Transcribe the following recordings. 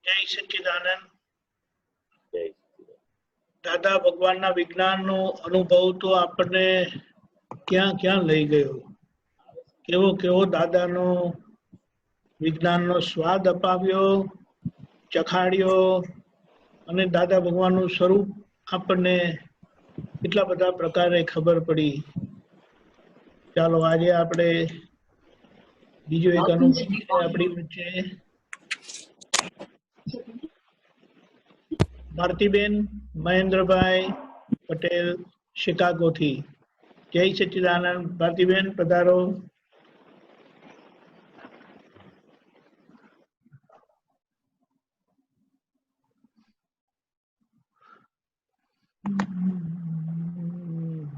જય સચ્ચિદાનંદ। દાદા ભગવાનના વિજ્ઞાનનો અનુભવ તો આપણને ક્યાં ક્યાં લઈ ગયો, કેવો કેવો દાદાનો વિજ્ઞાનનો સ્વાદ અપાવ્યો, ચખાડ્યો, અને દાદા ભગવાનનું સ્વરૂપ આપણને કેટલા બધા પ્રકારે ખબર પડી। ચાલો આજે આપણે બીજો એક અનુભવ છે આપણી વચ્ચે। ભારતીબેન મહેન્દ્રભાઈ પટેલ શિકાગોથી। જય સચ્ચિદાનંદ। ભારતીબેન પધારો।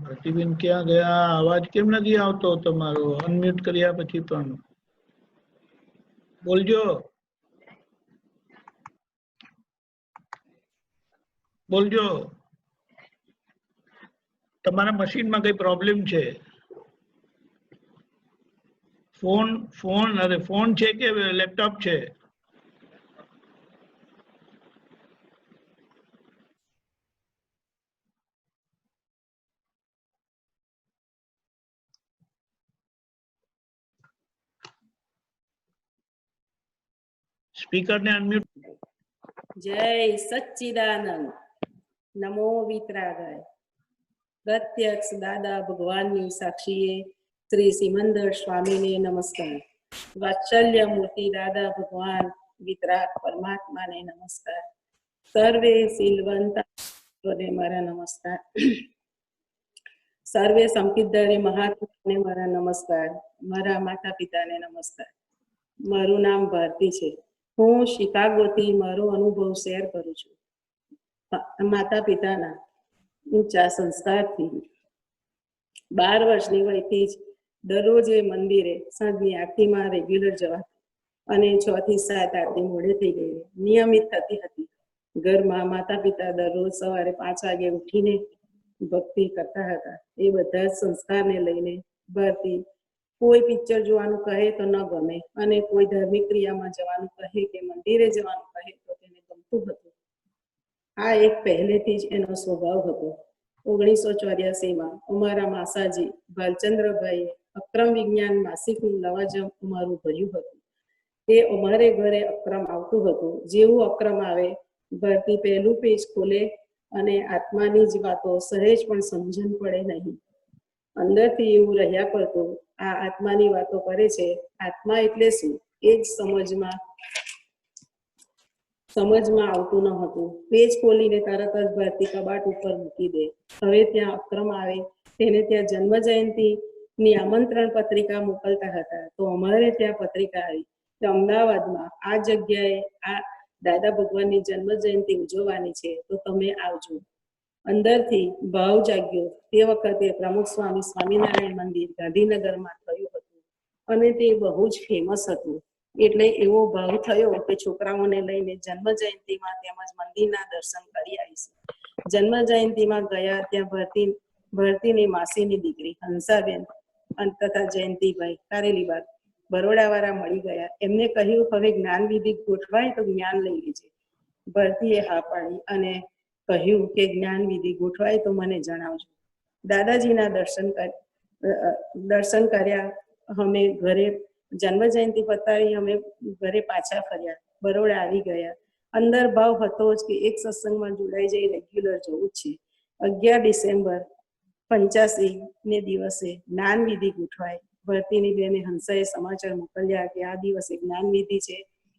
ભારતીબેન ક્યાં ગયા? અવાજ કેમ નથી આવતો તમારો? અનમ્યુટ કર્યા પછી પણ બોલજો, બોલજો। તમારા મશીનમાં કઈ પ્રોબ્લેમ છે? ફોન છે કે લેપટોપ છે? સ્પીકર ને અનમ્યુટ। જય સચ્ચિદાનંદ। નમો વિતરાગાય। પ્રત્યક્ષ દાદા ભગવાનની સાક્ષીએ શ્રી સિમંદર સ્વામીને નમસ્કાર। વાત્સલ્ય મૂર્તિ દાદા ભગવાન વિતરાગ પરમાત્માને નમસ્કાર। સર્વે શીલવંતાને મારા નમસ્કાર। સર્વે સંકિતધારી મહાત્માને મારા નમસ્કાર। મારા માતા પિતાને નમસ્કાર। મારું નામ ભારતી છે। હું શિકાગોથી મારો અનુભવ શેર કરું છું। માતા પિતાના ઊંચા સંસ્કારથી 12 વર્ષની વયથી જ દરરોજ એ મંદિરે સાંજની આરતીમાં રેગ્યુલર જવા અને 6 થી 7 આરતી મોડે થઈ ગઈ નિયમિત થતી હતી। ઘરમાં માતા પિતા દરરોજ સવારે 5 વાગે ઉઠીને ભક્તિ કરતા હતા। એ બધા જ સંસ્કારને લઈને ભારતી કોઈ પિક્ચર જોવાનું કહે તો ન ગમે અને કોઈ ધાર્મિક ક્રિયામાં જવાનું કહે કે મંદિરે જવાનું કહે તો તેને ગમતું હતું। આ એક પહેલેથી જ એનો સ્વભાવ હતો। 1984માં અમારા માસાજી ભાલચંદ્રભાઈએ અક્રમ વિજ્ઞાન માસિકનું લવાજમ અમારું ભર્યું હતું। તે અમારે ઘરે અક્રમ આવતું હતું। જેવું અક્રમ આવે ભારતી પહેલું પેજ ખોલે અને આત્માની જ વાતો સહેજ પણ સમજણ પડે નહીં। અંદરથી એવું રહ્યા કરતું, આ આત્માની વાતો કરે છે, આત્મા એટલે શું એ જ સમજમાં આવતું ન હતું। પેજ ખોલીને તરત જ ભારતી કબાટ ઉપર મૂકી દે। હવે ત્યાં અક્રમ આવે તેને ત્યાં જન્મ જયંતિની આમંત્રણ પત્રિકા મોકલતા હતા તો અમારે ત્યાં પત્રિકા આવી કે અમદાવાદમાં આ જગ્યાએ આ દાદા ભગવાનની જન્મ જયંતિ ઉજવવાની છે તો તમે આવજો। અંદરથી ભાવ જાગ્યો। તે વખતે પ્રમુખ સ્વામિનારાયણ મંદિર ગાંધીનગરમાં થયું હતું અને તે બહુ જ ફેમસ હતું। એટલે એવો ભાવ થયો કે છોકરાઓને લઈને જન્મ જયંતિમાં તેમજ મંદિરના દર્શન કરી આવીશું। જન્મ જયંતિમાં ગયા ત્યાં ભરતીની માસીની દીકરી હંસાબેન તથા જયંતિભાઈ કારેલીબાગ બરોડાવાળા મળી ગયા। એમને કહ્યું હવે જ્ઞાન વિધિ ગોઠવાય તો જ્ઞાન લઈ લેજે। ભરતીએ હા પાડી અને કહ્યું કે જ્ઞાન વિધિ ગોઠવાય તો મને જણાવજો। દાદાજીના દર્શન કર્યા। અમે ઘરે જન્મ જયંતિ પતાવી અમે ઘરે પાછા ફર્યા। બરોડા આવી ગયા। અંદર ભાવ હતો જ કે એક સત્સંગમાં જોડાઈ જઈ રેગ્યુલર જવું છે। 11 ડિસેમ્બર 85 ને દિવસે જ્ઞાન વિધિ ગોઠવાય। ભરતીની બેને હંસાએ સમાચાર મોકલ્યા કે આ દિવસે જ્ઞાન વિધિ છે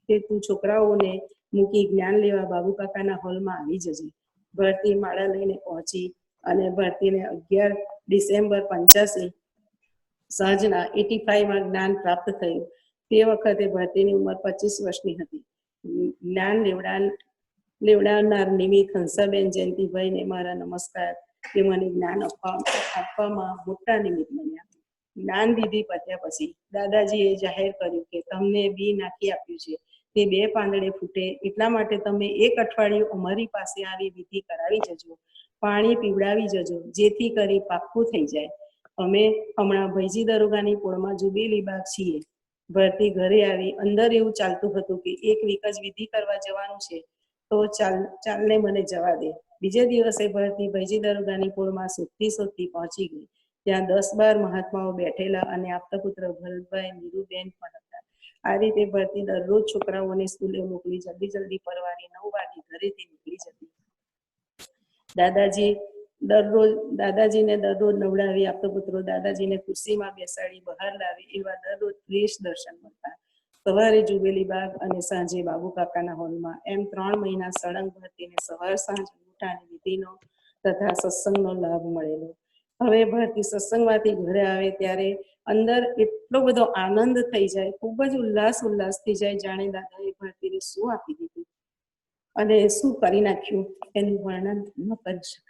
કે તું છોકરાઓને મૂકી જ્ઞાન લેવા બાબુ કાકાના હોલમાં આવી જજે। ભરતી માળા લઈને પહોંચી અને ભરતીને 11 ડિસેમ્બર 85 સાંજના 85માં જ્ઞાન પ્રાપ્ત થયું। તે વખતે ભરતીની ઉંમર 25 વર્ષની હતી। જ્ઞાન લેવડાવનાર નિમિત્ત હંસાબેન જયંતિભાઈને મારા નમસ્કાર કે મને જ્ઞાન આપવામાં મોટા નિમિત્ત બન્યા। જ્ઞાન વિધિ પત્યા પછી દાદાજીએ જાહેર કર્યું કે તમને બી નાખી આપ્યું છે તે 2 પાંદડે ફૂટે એટલા માટે તમે 1 અઠવાડિયું અમારી પાસે આવી વિધિ કરાવી જજો। પાણી પીવડાવી જજો જેથી કરી પાક્કું થઈ જાય। અમે હમણાં ભૈજી દરોગાની પોળમાં જુબેલી બાગ છીએ ભરતી ઘરે આવી. અંદર એવું ચાલતું હતું કે એક વીક જ વિધિ કરવા જવાનું છે, તો ચાલને મને જવા દે. બીજે દિવસે ભરતી ભૈજી દરગાહની પોળમાં શોધતી પહોંચી ગઈ. ત્યાં 10-12 મહાત્માઓ બેઠેલા અને આપતા પુત્ર ભરતભાઈ, નીરુબેન પણ હતા. આ રીતે ભરતી દરરોજ છોકરાઓને સ્કૂલે મોકલી જલ્દી પરવારી 9 વાગે ઘરેથી નીકળી જતી. દાદાજીને દરરોજ નવડાવી આપતા પુત્રો દાદાજીને ખુરશીમાં બેસાડી બહાર લાવી એવા દરરોજ ફ્રેશ દર્શન મળતા. સવારે જુબેલી બાગ અને સાંજે બાબુ કાકાના હોલમાં. એમ 3 મહિના સળંગ ભરતીને સવાર સાંજ અંગૂઠાની વિધિનો તથા સત્સંગનો લાભ મળેલો. હવે ભરતી સત્સંગમાંથી ઘરે આવે ત્યારે અંદર એટલો બધો આનંદ થઈ જાય, ખૂબ જ ઉલ્લાસ થઈ જાય, જાણે દાદાએ ભરતીને શું આપી દીધું અને શું કરી નાખ્યું એનું વર્ણન ન કરી શકાય.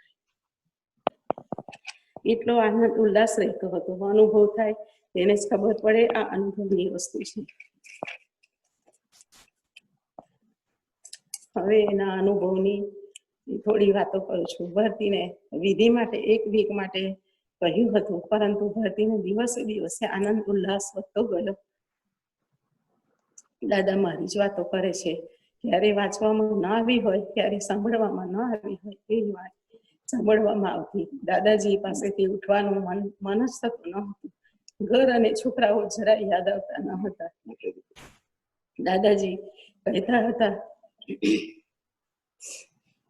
એટલો આનંદ ઉલ્લાસ રહેતો હતો. અનુભવ થાય તેને જ ખબર પડે આ અનુભવની વસ્તુ છે. હવે એના અનુભવની થોડી વાતો કરું છું. ભરતીને વિધિ માટે 1 વીક માટે કહ્યું હતું, પરંતુ ભરતીને દિવસે આનંદ ઉલ્લાસ વધતો ગયો. દાદા મારી જ વાતો કરે છે. ક્યારે વાંચવામાં ન આવી હોય, ક્યારે સાંભળવામાં ન આવી હોય એવી વાત સાંભળવામાં આવતી. દાદાજી પાસેથી ઉઠવાનું મન જ થતું ન હતું. ઘર અને છોકરાઓ જરા યાદ આવતા ન હતા. દાદાજી કહેતા હતા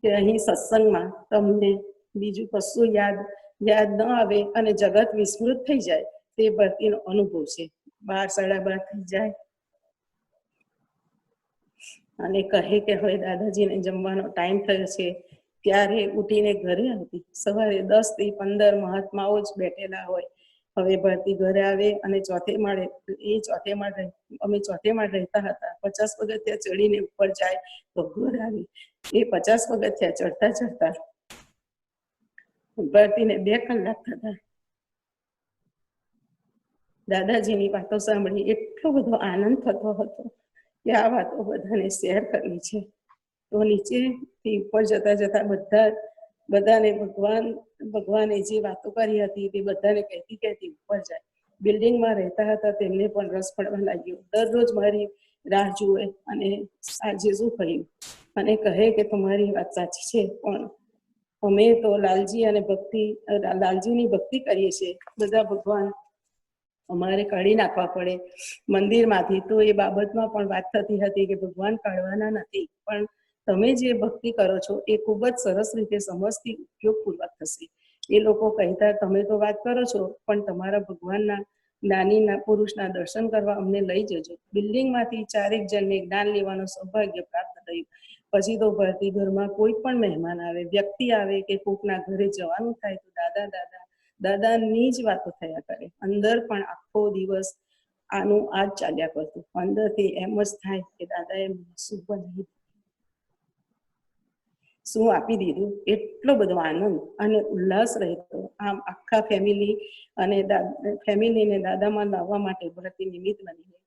કે અહીં સત્સંગમાં તમને બીજું કશું યાદ ન આવે અને જગત વિસ્મૃત થઈ જાય, તે ભરતીનો અનુભવ છે. 12-12:30 થઈ જાય અને કહે કે હવે દાદાજીને જમવાનો ટાઈમ થયો છે, ત્યારે ઉઠીને ઘરે આવતી. સવારે 10 થી 15 મહાત્માઓ જ બેઠેલા હોય. હવે ભરતી ઘરે આવે અને ચોથે માળે અમે ચોથે માળે રહેતા હતા. 50 પગથિયા ચડીને ઉપર જાય તો ઘર આવી. એ 50 પગથિયા ચડતા ભરતીને 2 કલાક થતા. દાદાજીની વાતો સાંભળી એટલો બધો આનંદ થતો હતો કે આ વાતો બધાને શેર કરવી છે. તો નીચેથી ઉપર જતા બધાને ભગવાને જે વાતો કરી હતી તે બધાને કહેતી ઉપર જાય. બિલ્ડિંગમાં રહેતા હતા તેમને પણ રસ પડવા લાગ્યો. દરરોજ મારી રાહ જુએ અને આજે શું કહ્યું અને કહે કે તમારી વાત સાચી છે, પણ અમે તો લાલજીની ભક્તિ કરીએ છીએ. બધા ભગવાન અમારે કાઢી નાખવા પડે મંદિરમાંથી. તો એ બાબતમાં પણ વાત થતી હતી કે ભગવાન કાઢવાના નથી, પણ તમે જે ભક્તિ કરો છો એ ખૂબ જ સરસ રીતે સમજથી ઉપયોગપૂર્વક થશે. એ લોકો કહેતા તમે તો વાત કરો છો, પણ તમારા ભગવાનના જ્ઞાનીના પુરુષના દર્શન કરવા અમને લઈ જજો. બિલ્ડિંગમાંથી 4 જણને જ્ઞાન લેવાનું સૌભાગ્ય પ્રાપ્ત થયું. પછી તો ભરતી ઘરમાં કોઈ પણ મહેમાન આવે, વ્યક્તિ આવે કે કોકના ઘરે જવાનું થાય તો દાદાની જ વાતો થયા કરે. અંદર પણ આખો દિવસ આનું આ જ ચાલ્યા કરતું. અંદરથી એમ જ થાય કે દાદાએ શું આપી દીધું. એટલો બધો આનંદ અને ઉલ્લાસ રહેતો. આમ આખા ફેમિલીને દાદામાં લાવવા માટે ભરતી નિમિત્ત બની.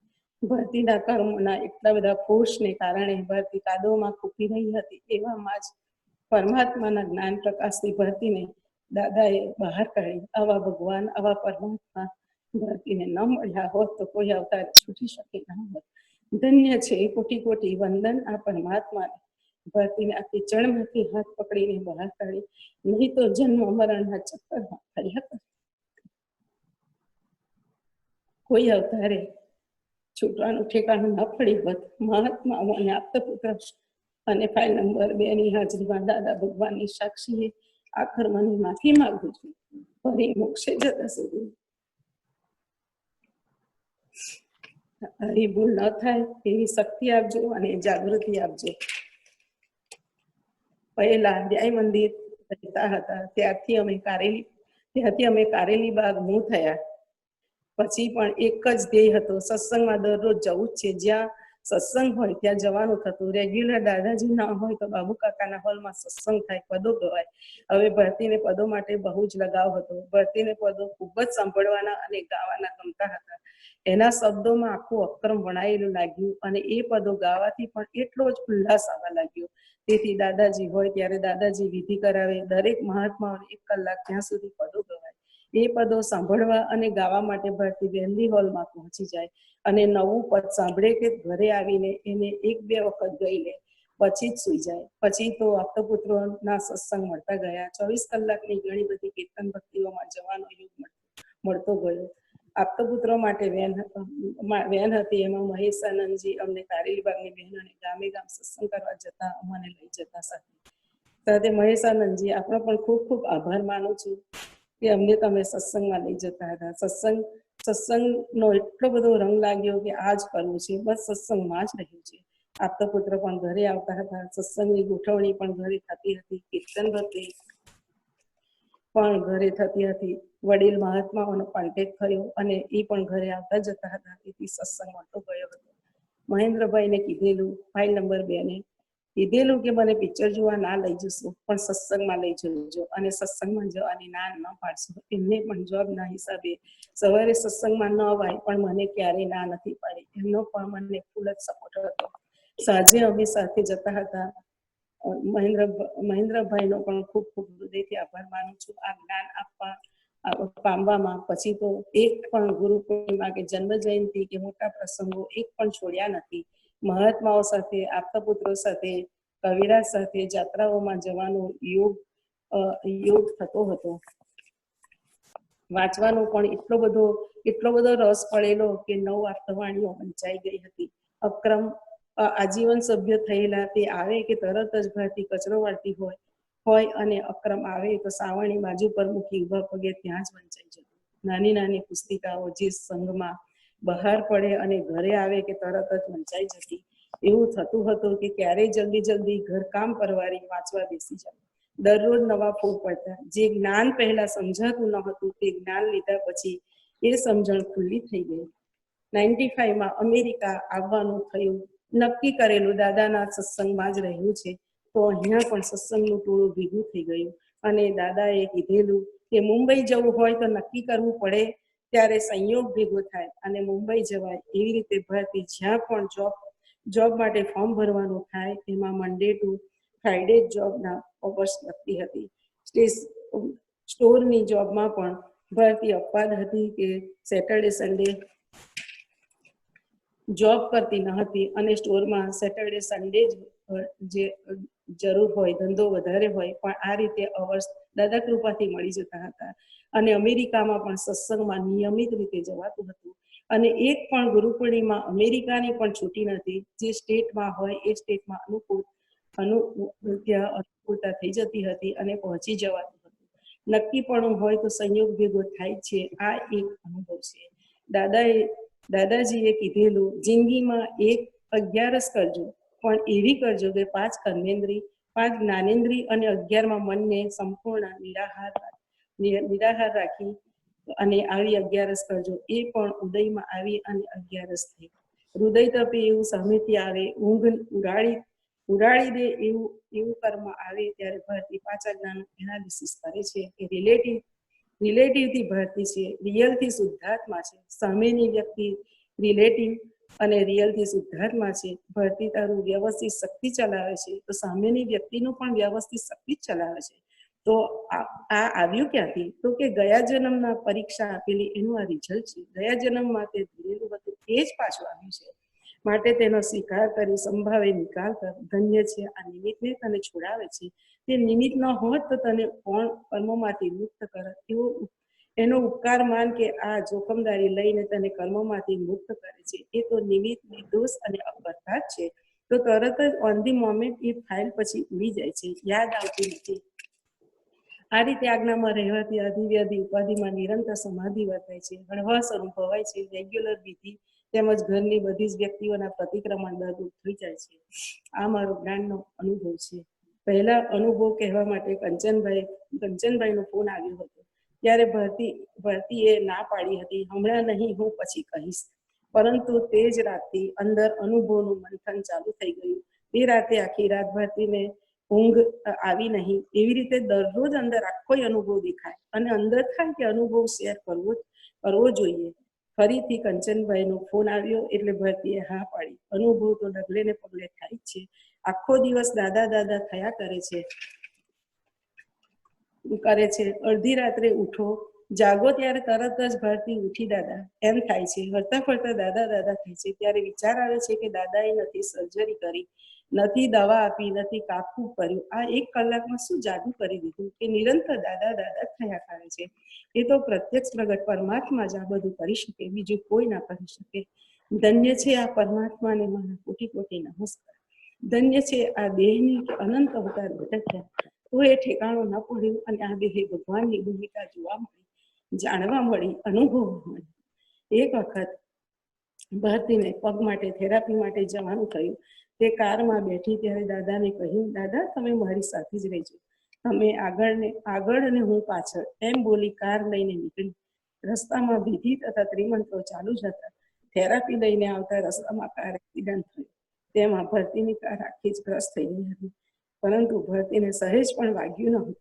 ભરતીના કર્મના એટલા બધા ફોર્સને કારણે ભરતી કાદવમાં ખૂપી રહી હતી. એવામાં જ પરમાત્માના જ્ઞાન પ્રકાશથી ભરતીને દાદાએ બહાર કાઢી. આવા ભગવાન, આવા પરમાત્મા ભરતીને ન મળ્યા હોત તો કોઈ અવતાર છૂટી શકે ન હોત. ધન્ય છે. કોટી વંદન આ પરમાત્માને. ભરતીને આ કિચડમાંથી હાથ પકડીને બહાર કાઢી, નહીં તો જન્મ મરણના ચક્કરમાં ફર્યા કરે. કોઈ અવતારે છૂટવાનું ઠેકાણું ન પડ્યું હોત. મહાત્માઓ અને આપતા પુત્ર અને ફાઇલ નંબર 2 ની હાજરીમાં દાદા ભગવાનની સાક્ષીએ આ કર્મની માફી માંગુ છું. ફરી મોક્ષે જતા સુધી આવી ભૂલ ન થાય એવી શક્તિ આપજો અને જાગૃતિ આપજો. પહેલા ધ્યાય મંદિર રહેતા હતા, ત્યારથી અમે કારેલી બાગ મૂળ થયા. પછી પણ એક જ ધ્યેય હતો, સત્સંગમાં દરરોજ જવું જ છે. જ્યાં સત્સંગ હોય ત્યાં જવાનું થતું. રેગ્યુલર દાદાજી ના હોય તો બાબુ કાકાના હોલમાં સત્સંગ થાય, પદો ગવાય. હવે ભરતીને પદો માટે બહુ જ લગાવ હતો. ભરતીને પદો ખૂબ જ સાંભળવાના અને ગાવાના ગમતા હતા. એના શબ્દોમાં આખું અક્રમ વણાયેલું લાગ્યું અને એ પદો ગાવાથી પણ એટલો જ ઉલ્લાસ આવવા લાગ્યો. તેથી દાદાજી હોય ત્યારે દાદાજી વિધિ કરાવે. દરેક મહાત્માઓને 1 કલાક ત્યાં સુધી પદો ગવાય. એ પદો સાંભળવા અને ગાવા માટે ભરતી વહેલી હોલમાં પહોંચી જાય અને નવું પદ સાંભળે કે ઘરે આવીને એને 1-2 વખત ગઈ લે, પછી જ સૂઈ જાય. પછી તો આપતપુત્રોના સત્સંગ મળતા ગયા. 24 કલાકની ઘણી બધી કીર્તન ભક્તિઓમાં જવાનો યોગ મળતો ગયો. આપતપુત્રો માટે વેન હતી, એમાં મહેશાનંદજી અમને કારેલીબાગની બહેનોને ગામે ગામ સત્સંગ કરવા જતા અમને લઈ જતા સાથે મહેશાનંદજી આપણો પણ ખૂબ ખૂબ આભાર માનું છું કે અમને તમે સત્સંગમાં લઈ જતા હતા. સત્સંગનો એટલો બધો રંગ લાગ્યો કે આ જ કરવું છે, બસ સત્સંગમાં જ રહ્યું છે. આપતપુત્ર પણ ઘરે આવતા હતા, સત્સંગની ગોઠવણી પણ ઘરે થતી હતી, કીર્તન ભક્તિ પણ ઘરે થતી હતી. વડીલ મહાત્માઓનો કોન્ટેક્ટ થયો અને એ પણ ઘરે આવતા જતા હતા, તેથી સત્સંગ મળતો ગયો હતો. મહેન્દ્રભાઈને કીધેલું, ફાઇલ નંબર 2 ને કીધેલું કે મને પિક્ચર જોવા ના લઈ જશો, પણ સત્સંગમાં લઈ જજો અને સત્સંગમાં જવાની ના ન પાડશો. એમને પણ જોબના હિસાબે સવારે સત્સંગમાં ન અવાય, પણ મને ક્યારેય ના નથી પાડી. એમનો પણ મને ફૂલ જ સપોર્ટ હતો. સાંજે અમે સાથે જતા હતા. મહેન્દ્રભાઈનો પણ ખૂબ ખૂબ હૃદયથી આભાર માનું છું આ જ્ઞાન પામવામાં. પછી તો એક પણ ગુરુ પૂર્ણિમા કે જન્મ જયંતિ કે મોટા પ્રસંગો એક પણ છોડ્યા નથી. મહાત્માઓ સાથે, આપતપુત્રો સાથે, કવિરાજ સાથે જાત્રાઓમાં જવાનો યોગ થતો હતો. વાંચવાનો પણ એટલો બધો રસ પડેલો કે 9 આપતવાણીઓ વંચાઈ ગઈ હતી. અક્રમ આજીવન સભ્ય થયેલા તે આવે કે તરત જ ભરતી કચરો વાળતી હોય અને અક્રમ આવે તો સાવરણી બાજુ પર મૂકી ઊભા પગે ત્યાં જ વંચાઈ જતું. નાની નાની પુસ્તિકાઓ જે સંઘમાં બહાર પડે અને ઘરે આવે કે તરત જ વંચાઈ જતી. એવું થતું હતું કે ક્યારેય જલ્દી ઘર કામ પરવારી વાંચવા બેસી જાય. દરરોજ નવા ફૂલ પડતા. જે જ્ઞાન પહેલા સમજાતું ન હતું તે જ્ઞાન લીધા પછી એ સમજણ ખુલ્લી થઈ ગઈ. 95માં અમેરિકા આવવાનું થયું. નક્કી કરેલું દાદાના સત્સંગમાં જ રહેવું છે, તો અહીંયા પણ સત્સંગનું ટોળું ભેગું થઈ ગયું અને દાદાએ કીધેલું કે મુંબઈ જવું હોય તો નક્કી કરવું પડે ત્યારે સંયોગ ભેગો થાય અને મુંબઈ જવાય. એવી રીતે ભરતી જ્યાં પણ જોબ માટે ફોર્મ ભરવાનું થાય એમાં મંડે ટુ ફ્રાઈડે જોબના ઓફર્સ લખતી હતી. સ્ટોરની જોબમાં પણ ભરતી અપવાદ હતી કે સેટરડે સન્ડે જોબ કરતી ન હતી અને સ્ટોરમાં સેટરડે સન્ડે જે જરૂર હોય, ધંધો વધારે હોય, પણ આ રીતે અવર્સ દાદા કૃપાથી મળી જતા હતા. અને અમેરિકામાં પણ સત્સંગમાં નિયમિત રીતે જવાતું હતું. અને એક પણ ગુરુ પૂર્ણિમા અમેરિકાની પણ છૂટી નથી. જે સ્ટેટમાં હોય એ સ્ટેટમાં અનુકૂળતા થઈ જતી હતી અને પહોંચી જવાતું હતું. નક્કી પણ હોય તો સંયોગ ભેગો થાય છે. આ એક અનુભવ છે. દાદાજીએ કીધેલું, જિંદગીમાં 11 કરજો, પણ એવી કરજો કે 5 કર્મેન્દ્રી, 5 જ્ઞાનેન્દ્રી અને 11માં મનને સંપૂર્ણ નિરાહાર રાખી અને આવી 11 કરજો. એ પણ ઉદયમાં આવી અને 11 થઈ. હૃદય તપે એવું સામેથી આવે, ઊંઘ ઉડાડી દે એવું કર્મ આવે ત્યારે ભરતી 5 જ્ઞાન એનાલિસિસ કરે છે કે રિલેટિવથી ભરતી છે, રિયલથી શુદ્ધાત્મા છે. સામેની વ્યક્તિ રિલેટિવ અને રિયલથી શુદ્ધાત્મા છે. ભરતી તારું વ્યવસ્થિત શક્તિ ચલાવે છે તો સામેની વ્યક્તિનું પણ વ્યવસ્થિત શક્તિ ચલાવે છે. તો આ આવ્યું ક્યાંથી? તો કે ગયા જન્મના પરીક્ષા આપેલી એનું આ રિઝલ્ટ છે. ગયા જન્મમાં તે ધીરેલું હતું એ જ પાછું આવ્યું છે. માટે તેનો સ્વીકાર કરી સંભાવે નિકાલ કર. ધન્ય છે આ નિમિત્તને તને છોડાવે છે. તે નિમિત્ત ન હોત તો તને કોણ કર્મોમાંથી મુક્ત કરત? એનો ઉપકાર માન કે આ જોખમદારી લઈને તને કર્મોમાંથી મુક્ત કરે છે. એ તો નિમિત્ત, નિર્દોષ અને અકર્તા જ છે. તો તરત જ on the moment A file પછી ઉડી જાય છે, યાદ આવતી નથી. આ રીતે આજ્ઞામાં રહેવાથી અધિવ્યાધિ ઉપાધિમાં નિરંતર સમાધિ વર્તાય છે, હળવાશ અનુભવાય છે. રેગ્યુલર વિધિ તેમજ ઘરની બધી જ વ્યક્તિઓના પ્રતિક્રમણ દૂર થઈ જાય છે. આ મારો જ્ઞાનનો અનુભવ છે. પહેલા અનુભવ કહેવા માટે કંચનભાઈનો ફોન આવ્યો હતો. ત્યારે ભરતીએ ના પાડી હતી, હમણાં નહીં, હું પછી કહીશ. પરંતુ તે જ રાતથી અંદર અનુભવનું મંથન ચાલુ થઈ ગયું. તે રાતે આખી રાત ભરતીને ઊંઘ આવી નહીં. એવી રીતે દરરોજ અંદર આખો અનુભવ દેખાય અને અંદર થાય કે અનુભવ શેર કરવો જોઈએ. ફરીથી કંચનભાઈનો ફોન આવ્યો એટલે ભરતીએ હા પાડી. અનુભવ તો ડગલે ને પગલે થાય જ છે. આખો દિવસ દાદા થયા કરે છે. અડધી રાત્રે ઉઠો, જાગો ત્યારે તરત જ ભારતી ઉઠી દાદા એમ થાય છે. હરતા ફરતા દાદા દાદા થાય છે. ત્યારે વિચાર આવે છે કે દાદાએ નથી સર્જરી કરી, નથી દવા આપી, નથી કાપવું કર્યું. આ 1 કલાકમાં શું જાદુ કરી દીધું કે નિરંતર દાદા દાદા થયા કરે છે. એ તો પ્રત્યક્ષ પ્રગટ પરમાત્મા જ આ બધું કરી શકે, બીજું કોઈ ના કરી શકે. ધન્ય છે આ પરમાત્માને મારા કોટી કોટી નમસ્કાર. ધન્ય છે આ દેહની અનંત અવતાર ભટક્યા તો એ ઠેકાણું ન પડ્યું અને આ દેહે ભગવાનની ભૂમિકા જોવા મળી, જાણવા મળી, અનુભવવા મળી. એક વખત ભારતીને પગ માટે થેરાપી માટે જવાનું થયું. તે કારમાં બેઠી ત્યારે દાદાને કહ્યું, દાદા તમે મારી સાથે જ રહેજો, તમે આગળ અને હું પાછળ, એમ બોલી કાર લઈને નીકળી. રસ્તામાં વિધિ તથા ત્રિમંત્રો ચાલુ જ હતા. થેરાપી લઈને આવતા રસ્તામાં કાર એક્સિડન્ટ થયો. તેમાં ભરતીની કાર આખી જ ગ્રસ્ત થઈ ગઈ હતી, પરંતુ ભરતીને સહેજ પણ વાગ્યું ન હતું.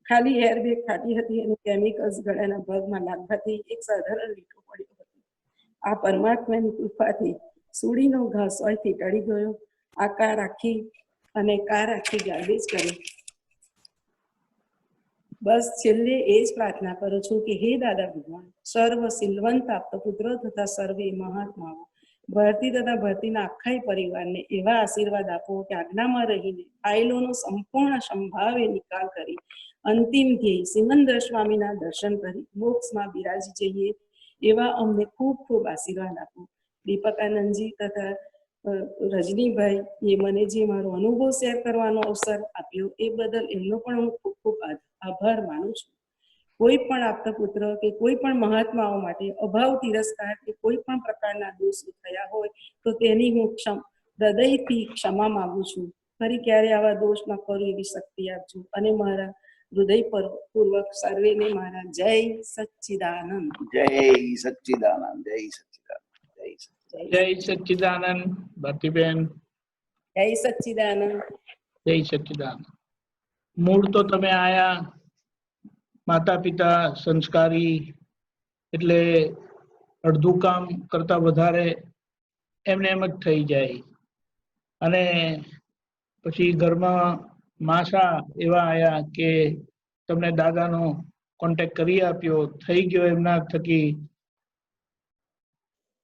ખાલી એરબેગ ફાટી હતી અને કેમિકલ્સ ગળાના ભાગમાં લાગવાથી એક સાધારણ લીટો પડ્યો હતો. આ પરમાત્માની કૃપાથી સુડીનો ઘા સોયથી ટળી ગયો. આ કાર આખી ગાર્બેજ કરી. બસ છેલ્લે એ જ પ્રાર્થના કરું છું કે હે દાદા ભગવાન, સર્વ સિલવંત આપતા પુત્રો તથા સર્વે મહાત્માઓ, ભારતી તથા ભારતીના આખા પરિવારને એવા આશીર્વાદ આપો કે આજ્ઞામાં રહીને ફાઇલોનો સંપૂર્ણ સંભાવે નિકાલ કરી અંતિમ ધ્યેય સિમંદર સ્વામીના દર્શન કરી મોક્ષમાં બિરાજી જઈએ એવા અમને ખૂબ ખૂબ આશીર્વાદ આપો. દીપકાનંદજી તથા રજનીભાઈ એ મને જે મારો અનુભવ શેર કરવાનો અવસર આપ્યો એ બદલ એમનો પણ હું ખૂબ ખૂબ આભાર માનું છું. કોઈ પણ આપતા પુત્ર કે કોઈ પણ મહાત્માઓ માટે અભાવ, તિરસ્કાર કે કોઈ પણ પ્રકારના દોષ થયા હોય તો તેની હું હૃદયથી ક્ષમા માંગુ છું. ફરી ક્યારે આવા દોષ ન કરું એવી શક્તિ આપજો અને મારા હૃદયપૂર્વક સર્વેને મારા જય સચ્ચિદાનંદ. જય સચ્ચિદાનંદ. જય સચ્ચિદાનંદ. જય સચ્ચિદાનંદ ભારતીબેન. જય સચ્ચિદાનંદ. જય સચ્ચિદાનંદ. મૂળ તો તમે આયા માતા પિતા સંસ્કારી, એટલે અડધું કામ કરતા વધારે એમને એમ જ થઈ જાય. અને પછી ઘરમાં માસા એવા આયા કે તમને દાદાનો કોન્ટેક્ટ કરી આપ્યો, થઈ ગયો એમના થકી.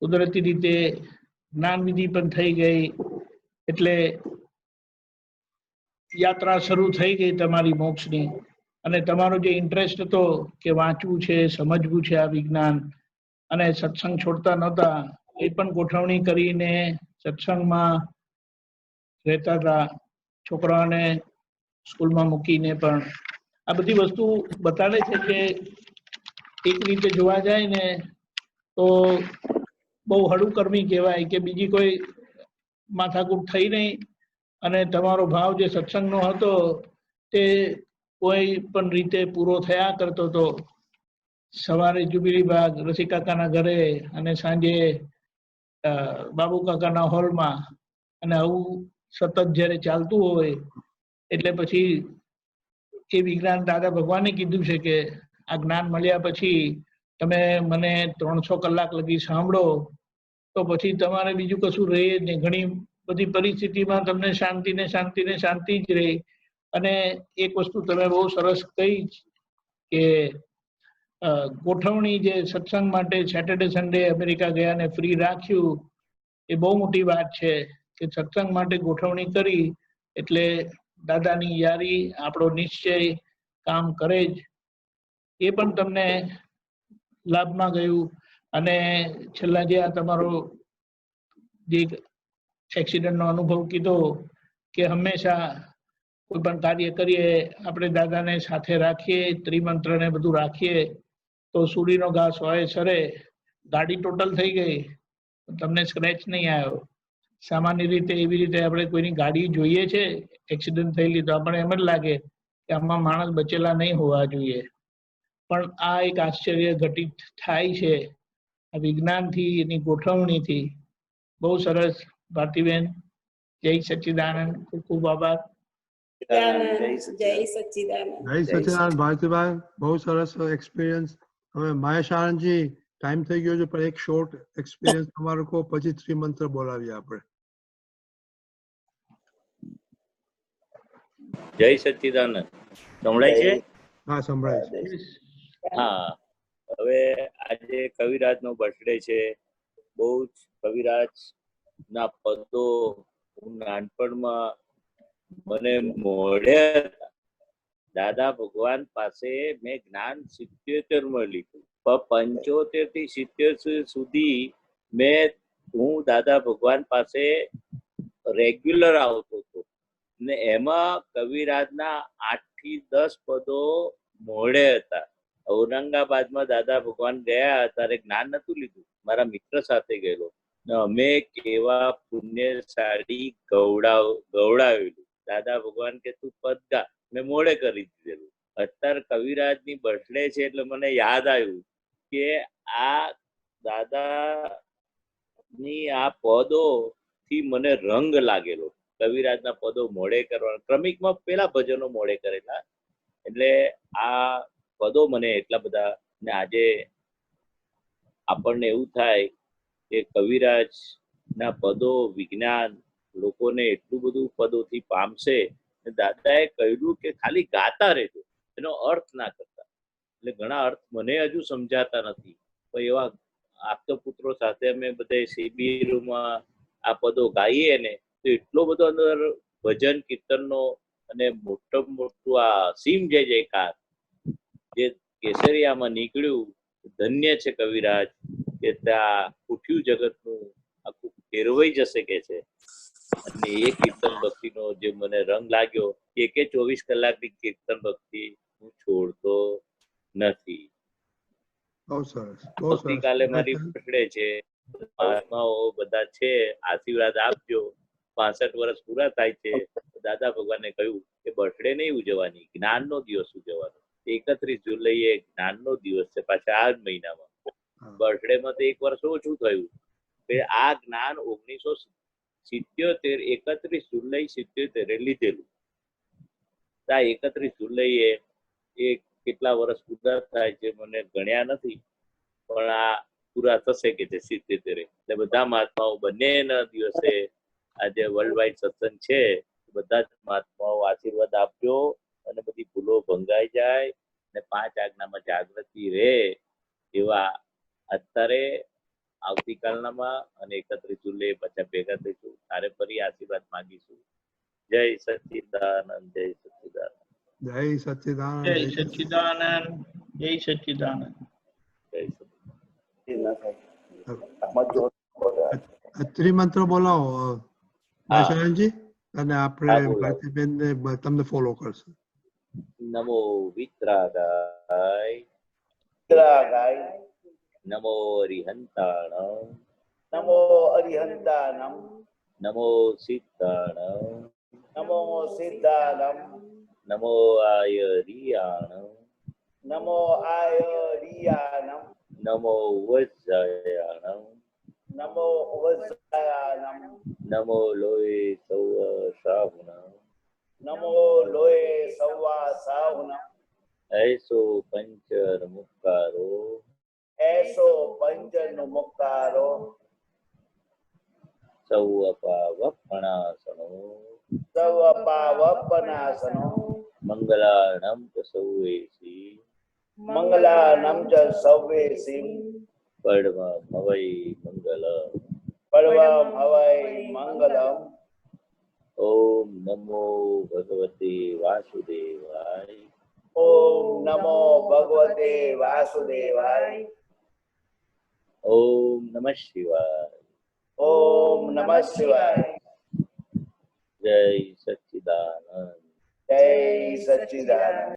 કુદરતી રીતે જ્ઞાન વિધિ પણ થઈ ગઈ, એટલે યાત્રા શરૂ થઈ ગઈ તમારી મોક્ષની. અને તમારો જે ઇન્ટરેસ્ટ હતો કે વાંચવું છે, સમજવું છે આ વિજ્ઞાન, અને સત્સંગ છોડતા નહોતા, એ પણ ગોઠવણી કરીને સત્સંગમાં રહેતા હતા, છોકરાઓને સ્કૂલમાં મૂકીને પણ. આ બધી વસ્તુ બતાવે છે કે એક રીતે જોવા જાય ને તો બહુ હળુકર્મી કહેવાય કે બીજી કોઈ માથાકૂટ થઈ નહીં. અને તમારો ભાવ જે સત્સંગનો હતો તે કોઈ પણ રીતે પૂરો થયા કરતો હતો. સવારે જુબિલી બાગ રસિકાકાના ઘરે અને સાંજે બાબુ કાકાના હોલમાં, અને આવું સતત જ્યારે ચાલતું હોય એટલે પછી એ વિજ્ઞાન દાદા ભગવાને કીધું છે કે આ જ્ઞાન મળ્યા પછી તમે મને 300 કલાક લગી સાંભળો તો પછી તમારે બીજું કશું રહે જ નહીં. ઘણી બધી પરિસ્થિતિમાં તમને શાંતિ જ રહે. અને એક વસ્તુ તમે બહુ સરસ કહી કે ગોઠવણી જે સત્સંગ માટે સેટરડે સન્ડે અમેરિકા ગયા ને ફ્રી રાખ્યું, એ બહુ મોટી વાત છે કે સત્સંગ માટે ગોઠવણી કરી એટલે દાદાની યારી, આપણો નિશ્ચય કામ કરે જ. એ પણ તમને લાભમાં ગયું. અને છેલ્લા જે આ તમારો જે એક્સિડન્ટનો અનુભવ કીધો કે હંમેશા કોઈ પણ કાર્ય કરીએ આપણે દાદાને સાથે રાખીએ, ત્રિમંત્રને બધું રાખીએ તો સુડીનો ઘા સોએ સરે. ગાડી ટોટલ થઈ ગઈ, તમને સ્ક્રેચ નહીં આવ્યો. સામાન્ય રીતે એવી રીતે આપણે કોઈની ગાડી જોઈએ છે એક્સિડન્ટ થયેલી તો આપણે એમ જ લાગે કે આમાં માણસ બચેલા નહીં હોવા જોઈએ. પણ આ એક આશ્ચર્ય ઘટિત થાય છે આ વિજ્ઞાનથી, એની ગોઠવણીથી. બહુ સરસ ભારતીબેન. જય સચ્ચિદાનંદ. ખૂબ ખૂબ આભાર. જય સચ્ચિદાનંદ ભારતીભાઈ, બહુ સરસ એક્સપિરિયન્સ. હવે મહેશ આનંદજી, ટાઈમ થઈ ગયો છે પણ એક શોર્ટ એક્સપિરિયન્સ તમારો કહો, પછી ત્રિમંત્ર બોલાવીએ આપણે. જય સચ્ચિદાનંદ. સંભળાય છે? હા, સંભળાય છે. હા, હવે આજે કવિરાજ નો બર્થડે છે. બહુ જ કવિરાજ ના પદો હું નાનપણમાં મને મોઢે હતા. દાદા ભગવાન પાસે મેં જ્ઞાન 77 માં લીધું, પણ 75 થી 77 સુધી હું દાદા ભગવાન પાસે રેગ્યુલર આવતો હતો ને એમાં કવિરાજના 8 થી 10 પદો મોઢે હતા. ઔરંગાબાદમાં દાદા ભગવાન ગયા ત્યારે જ્ઞાન નતું લીધું, મારા મિત્ર સાથે ગયેલો ને અમે કેવા પુણ્યશાળી ગવડાવેલું. દાદા ભગવાન કે તું પદ ગા, મેં મોડે કરી દીધેલું. અત્યારે કવિરાજની બર્થડે છે એટલે મને યાદ આવ્યું કે આ દાદા ની આ પદો થી મને રંગ લાગેલો. કવિરાજના પદો મોડે કરવાના, ક્રમિકમાં પેલા ભજનો મોડે કરેલા, એટલે આ પદો મને એટલા બધા. ને આજે આપણને એવું થાય કે કવિરાજ ના પદો વિજ્ઞાન લોકોને એટલું બધું પદોથી પામશે. દાદાએ કહ્યું કે ખાલી ગાતા રહેજો, એનો અર્થ ના કરતા. એટલે ઘણા અર્થ મને હજુ સમજાતા નથી, પણ એવા આપતપુત્રો સાથે અમે બધા શિબિરોમાં આ પદો ગાઈએ ને તો એટલો બધો અંદર ભજન કીર્તનનો અને મોટું આ સીમ જય જયકાર જે કેસરિયામાં નીકળ્યું. ધન્ય છે કવિરાજ કે ત્યાં ઉઠ્યું જગતનું આખું ફેરવાઈ જશે કે છે. અને એ કીર્તન ભક્તિનો જે મને રંગ લાગ્યો, 24 કલાકની કીર્તન ભક્તિ હું છોડતો નથી. બહુ સરસ. આવતીકાલે મારી બર્થડે છે, મહાત્માઓ બધા છે, આશીર્વાદ આપજો. 65 વર્ષ પૂરા થાય છે. દાદા ભગવાને કહ્યું કે બર્થડે નહીં ઉજવવાની, જ્ઞાનનો દિવસ ઉજવવાનો. 31 જુલાઈએ જ્ઞાનનો દિવસ છે, પાછા આ જ મહિનામાં. બર્થડે માં તો 1 વર્ષ ઓછું થયું. આ જ્ઞાન 1977 31 જુલાઈ 77 લીધેલું. 31 જુલાઈએ એ કેટલા વર્ષ પૂરા થાય છે મને ગણ્યા નથી, પણ આ પૂરા થશે કે છે 77. એટલે બધા મહાત્માઓ બંનેના દિવસે આજે વર્લ્ડ વાઇડ સત્સંગ છે, બધા જ મહાત્માઓ આશીર્વાદ આપજો અને બધી ભૂલો ભંગાઈ જાય ને 5 આજ્ઞામાં જાગૃતિ રહે એવા અત્યારે આવતીકાલનામાં અને 31 જુલાઈ પાછા ભેગા થઈશું. તારે ફરી આશીર્વાદ માંગીશું. જય સચ્ચિદાનંદ, જય સચ્ચિદાનંદ, જય સચ્ચિદાનંદ, જય સચ્ચિદાનંદ, જય સચ્ચિદાનંદ. ત્રિમંત્ર બોલાવો આશાનજી, અને આપણે ભારતીબેન ને તમને ફોલો કરશે. નમો વિતરાગાય, નમો અરિહંતાણમ, નમો અરિહંતાનમ, નમો સિદ્ધાણમ, નમો સિદ્ધાનમ, નમો આયરિયાણમ, નમો આયરિયાનમ, નમો વજ્જાયાણમ, નમો વજ્જાયાનમ, નમો લોય સૌ સાહુનમ, નમો લોય સવા સાહુનમ, ऐसो पंचर मुक्कारो, એસો પંચન મુક્તારો, સૌ અપાવપણાસનો, સવ પાવપનાસનો, મંગલાણમ ચ સૌવેસી, મંગલાનમ ચ સવ્વેસિમ, પડમાં ભવૈ મંગલ. પર્વમ હવૈ મંગલમ. ઓમ નમો ભગવતે વાસુદેવાય, ઓમ નમો ભગવતે વાસુદેવાય, ઓમ નમઃ શિવાય, ઓમ નમઃ શિવાય. જય સચ્ચિદાનંદ. જય સચ્ચિદાનંદ.